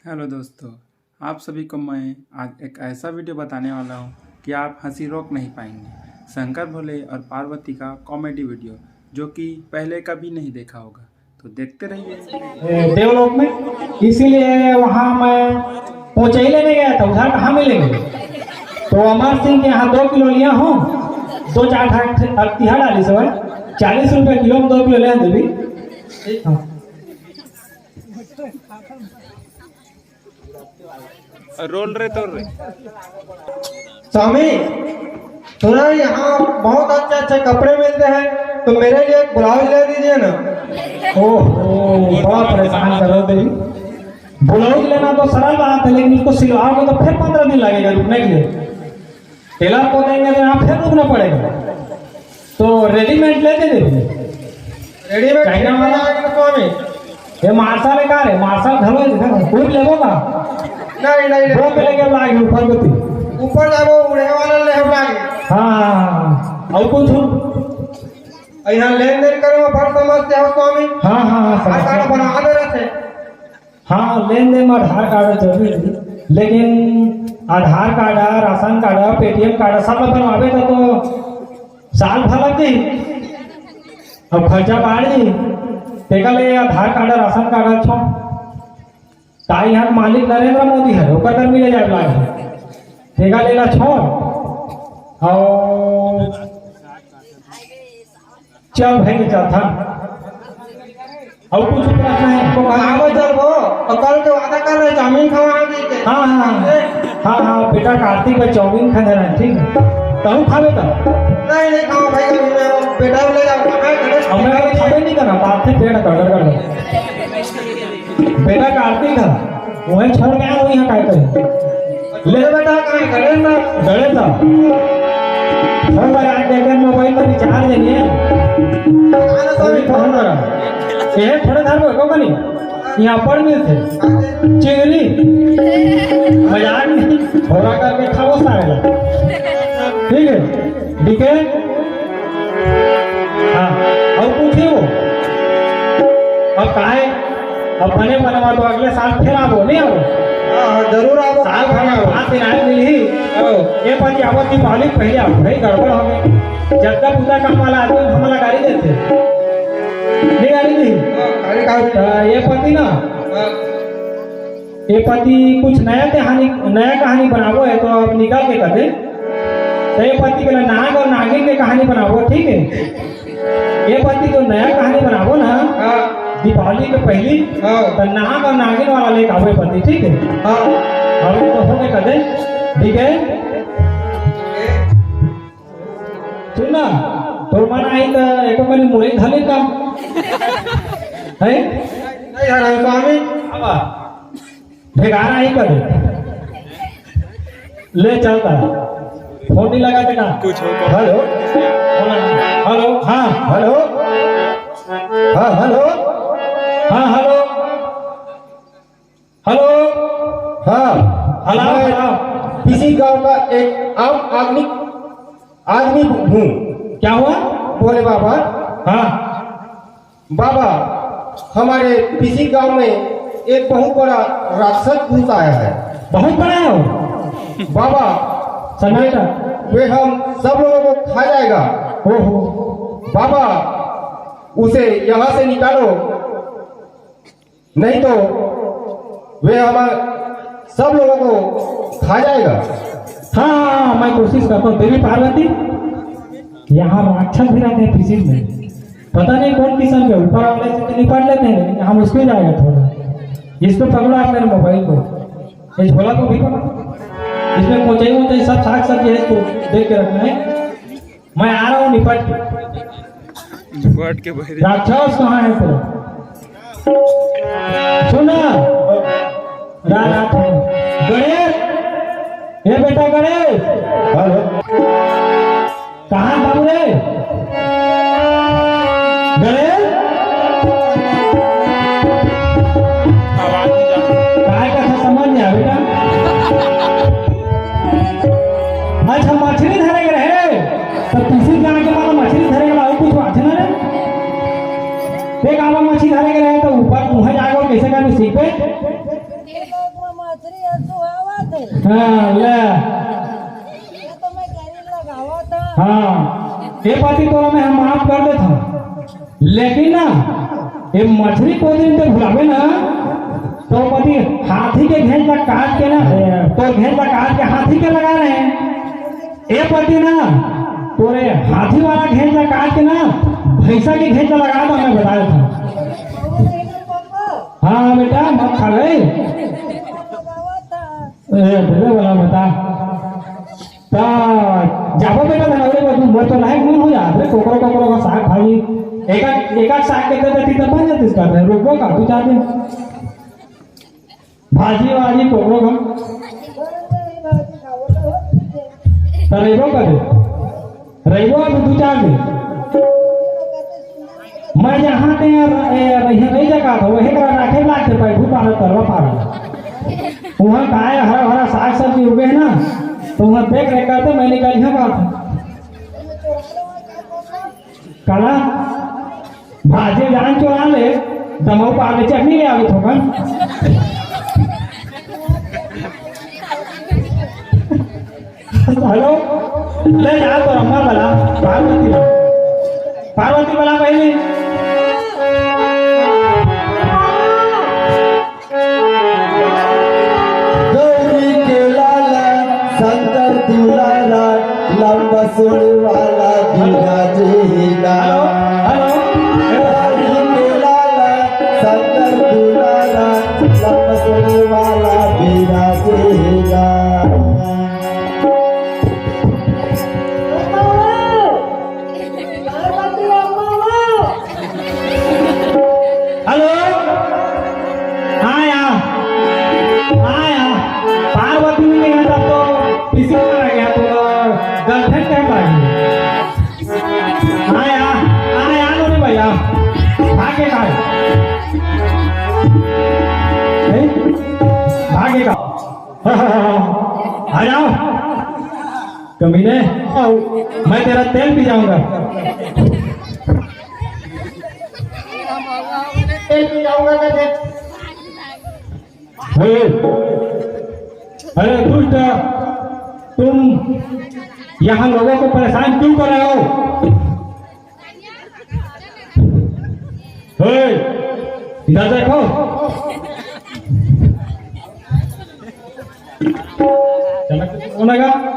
Hello दोस्तों, आप सभी को मैं आज एक ऐसा वीडियो बताने वाला हूँ कि आप हंसी रोक नहीं पाएंगे। शंकर भोले और पार्वती का कॉमेडी वीडियो जो कि पहले कभी नहीं देखा होगा, तो देखते रहिए। देवलोक में, इसीलिए वहाँ मैं पहुँचे लेने गया था। उधर कहाँ मिलेंगे? तो अमर सिंह के यहाँ 2 किलो लिया हूँ, 2-4 तिहा डाली से 40 रुपये किलो में 2 किलो ले देवी। हाँ। रोल रहे तोड़ रहे स्वामी, सुना यहाँ बहुत अच्छे अच्छे कपड़े मिलते हैं, तो मेरे लिए एक ब्लाउज ले दीजिए ना। ओह, बड़ा परेशान कर रहे थे। ब्लाउज लेना तो सरल बात है, लेकिन इसको सिलवाओगे तो फिर 15 दिन लगेगा रुकने के लिए। टेलर को देंगे तो यहाँ फिर रुकना पड़ेगा। तो रेडीमेड लेके देखिए। रेडीमेड चाइना वाला स्वामी? ये मार्शल है, कार है मार्शल धरो कोई लेबो का नहीं नहीं, वो पे लेके लागे ऊपर को ऊपर जाबो उड़े वाला ले लागे। हाँ, और कुछ यहाँ लेन देन करे में बड़ समस्या हो स्वामी। हाँ, आधार कार्ड बना दे रहे थे। हाँ, लेन देन में आधार कार्ड जरूरी है, लेकिन Aadhaar card, ration card, Paytm card सब बनवावे तो साल भर लग जाई। अब खर्चा बढ़ जाई, तेका ले आधार कार्ड, राशन कार्ड छो का यहाँ मालिक नरेंद्र मोदी है, ओकर कर मिले जाए लागे तेगा लेला छोड़ और चल भाई चल था। और कुछ प्रश्न है तो आगे चल वो, और कल के वादा कर रहे चाउमीन खवाएंगे के। हाँ, बेटा कार्तिक में चाउमीन खा रहा है, ठीक है? तू खावे तो नहीं खाओ भाई, मैं बेटा ले जाऊंगा। हमें खावे नहीं करना, बात से पेड़ कर बेटा कार्तिक है, वही छोड़ के आया, वही यहाँ काय करे ले बेटा काय करे ना गड़े था। छोड़ भाई, आज देखे मोबाइल में रिचार्ज नहीं है, फोन करा ये थोड़े देर में को नहीं यहाँ पर मिलते चिंगरी मजाक नहीं, थोड़ा करके खाओ सारे, ठीक है? ठीक है। हाँ, और पूछिए वो अब काहे अब बने बनवा तो अगले साल फिर आओ, नहीं आओ? हाँ जरूर आओ। साल भर आओ, 5 दिन आए मिली ये पर आवत दीपावली पहले आओ, भाई गड़बड़ हो गई। जब तक पूजा काम वाला आदमी हमारा गाड़ी देते नहीं, गाड़ी नहीं। ये पति ना, ये पति कुछ नया कहानी बनावो है, तो अब निकाल के कर दे। तो ये पति के नाग और नागिन की कहानी बनावो, ठीक है? ये पति जो नया कहानी बनावो ना दीपावली के पहली, तो नाग और नागिन वाला लेके आओ पति, ठीक है? अब तो हो गए कर दे, ठीक है? सुनना तो मन आई तो एक मेरी मुड़ी धले का है नहीं हरा स्वामी। अब भेगाना ही कर ले चलता फोन नहीं लगा देना कुछ हो हेलो हेलो, हाँ हेलो, हाँ हेलो, हाँ हेलो, हेलो, हाँ हेलो। किसी गांव का एक आम आदमी हूँ। क्या हुआ? बोले बाबा, हाँ बाबा हमारे किसी गांव में एक बहुत बड़ा राक्षस घुस आया है। बहुत बड़ा है वो बाबा सन्नाटा, वे हम सब लोगों को खा जाएगा। ओहो बाबा उसे यहाँ से निकालो, नहीं तो वे हमारे सब लोगों को खा जाएगा। हाँ, मैं कोशिश करता हूँ। देवी पार्वती, यहाँ राक्षस भी रहते हैं फिजिक्स में, पता नहीं कौन किस्म के, ऊपर वाले से निपट लेते हैं, लेकिन यहाँ मुश्किल आएगा थोड़ा। इसको पकड़ो आप मेरे मोबाइल को, ये झोला को भी पकड़ो, इसमें कोचाई सब साग सब्जी है, इसको देख के रखना है। मैं आ रहा हूँ निपट के बहरे राक्षस कहाँ है तो सुना गणेश, ये बेटा गणेश, कहाँ बाबू रे गणेश? काय का समझ नहीं आ बेटा? अच्छा मछली धरे रहे तो किसी जाने के बाद मछली धरे वाला कुछ बात है ना रे? देख आवा मछली धरे रहे तो ऊपर मुँह जाएगा कैसे का सीख पे हाँ ले हाँ ये पति तोरा में हम माफ कर देता लेकिन ना ये मछली को दिन तो भुलावे ना तो पति हाथी के घेंच का काट के ना तो घेंच का काट के हाथी के लगा रहे हैं ये पति ना तोरे हाथी वाला घेंच का काट के ना भैंसा की घेंच लगा दो मैं बताया था हाँ बेटा मत खा गए बोला बता ता जाबो बेटा धनौरे को मोर तो लायक मन हो जात रे कोकरो कोकरो का साग भाई एक साग के देती तो बन जाती इसका रोको का तू चाहते भाजी वाजी कोकरो का रेबो का दे रेबो अब तू चाह दे मैं जहाँ ते नहीं जगह था वही करा राखे लाते पे भू पार तरवा पार वहाँ गाय हरा हरा साग सब्जी उगे है ना तो वहाँ देख रहे करते मैंने कहा यहाँ बात काला भाजी जान चुरा ले दमाऊ पार में चटनी ले आवे थोकन हेलो ले जा तो अम्मा वाला पार्वती वाला पहले गौरी के लाला शंकर दुलारा लंबा सोने वाला विराजेगा गौरी के लाला शंकर दुलारा लंबा सोने वाला विराजेगा हेलो हाँ पार्वती ने यहाँ तब तो किसी को आ गया तो गर्लफ्रेंड कैसे आ गई हाँ लो भैया भागे का भागे का आ जाओ कमीने मैं तेरा तेल पी जाऊंगा अरे दुष्ट तुम यहाँ लोगों को परेशान क्यों कर रहे हो इधर देखो चमक लगा